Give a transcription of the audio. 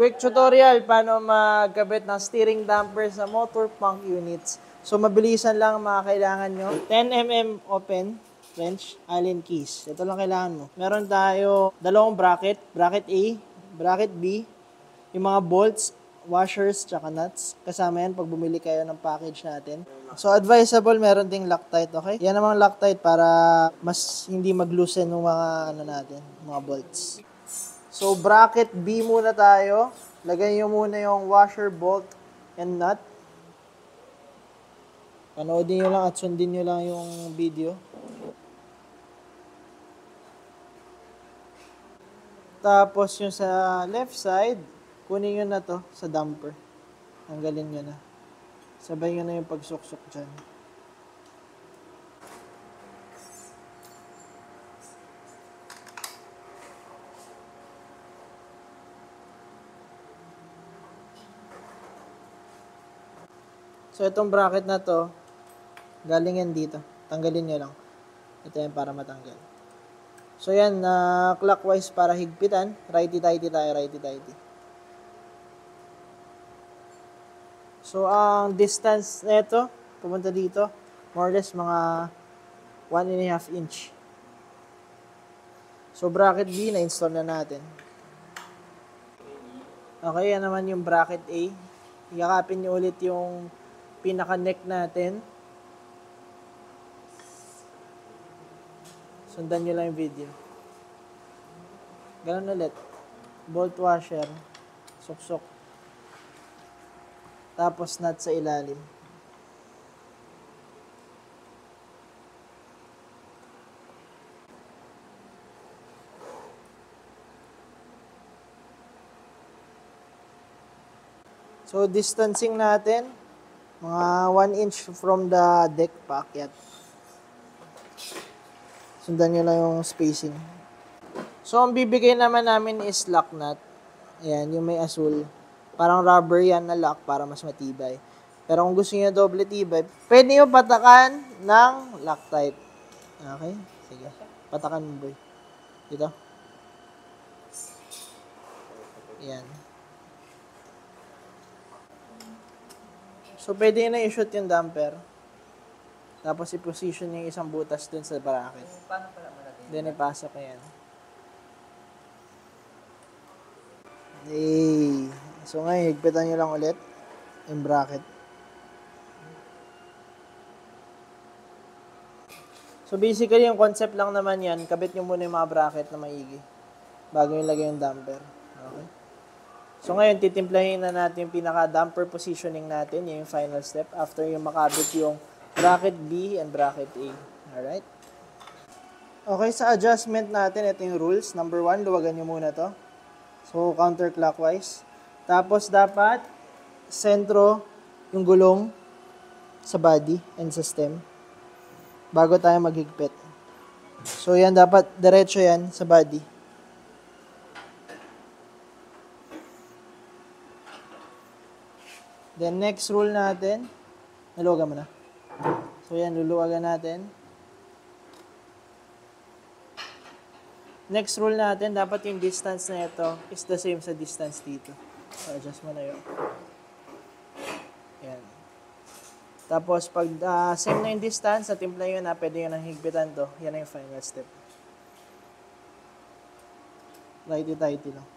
Quick tutorial paano magkabit ng steering damper sa motor pump units. So, mabilisan lang mga kailangan nyo. 10mm open wrench, Allen keys. Ito lang kailangan mo. Meron tayo dalawang bracket. Bracket A, bracket B, yung mga bolts, washers, tsaka nuts. Kasama yan pag bumili kayo ng package natin. So, advisable meron ding Loctite, okay? Yan namang Loctite para mas hindi mag-loosen ng mga ano natin, mga bolts. So, bracket B muna tayo. Lagay nyo muna yung washer, bolt, and nut. Panoodin nyo lang at sundin nyo lang yung video. Tapos yung sa left side, kunin nyo na to sa damper. Tanggalin nyo na. Sabay nyo na yung pagsuksok dyan. So, itong bracket na to, galing yan dito. Tanggalin nyo lang. Ito yan para matanggal. So, yan, clockwise para higpitan. Righty-tighty tayo, righty-tighty. So, ang distance nito, pumunta dito, more or less mga 1.5 inch. So, bracket B, na-install na natin. Okay, yan naman yung bracket A. Yakapin nyo ulit yung pinaka-neck natin. Sundan nyo lang yung video. Ganun ulit. Bolt washer. Suksok. Tapos nut sa ilalim. So, distancing natin, mga 1 inch from the deck paakyat. Sundan nyo lang yung spacing. So, ang bibigay naman namin is lock nut. Ayan, yung may asul. Parang rubber yan na lock para mas matibay. Pero kung gusto nyo doble tibay, pwede nyo patakan ng Loctite. Okay? Sige. Patakan mo, boy. Dito. Ayan. So, pwede nyo na i-shoot yung damper. Tapos, i-position yung isang butas dun sa bracket. Paano pala malagay? Then, ipasok na yan. Hey. So, ngayon, higpitan nyo lang ulit yung bracket. So, basically, yung concept lang naman yan, kabit nyo muna yung mga bracket na maigi bago nyo lagay yung damper. Okay? So, ngayon, titimplahin na natin yung pinaka-damper positioning natin. Yung final step after yung makabit yung bracket B and bracket A. Alright? Okay, sa adjustment natin, ito yung rules. Number 1, luwagan nyo muna to. So, counterclockwise. Tapos, dapat sentro yung gulong sa body and sa stem bago tayo maghigpit. So, yan dapat diretso yan sa body. Then, next rule natin, naluwagan mo na. So, yan, luluwagan natin. Next rule natin, dapat yung distance na ito is the same sa distance dito. So, adjust mo na yun. Yan. Tapos, pag same na yung distance, sa timpla yun na, pwede yun ang higpitan to. Yan na yung final step. Righty-tighty lang.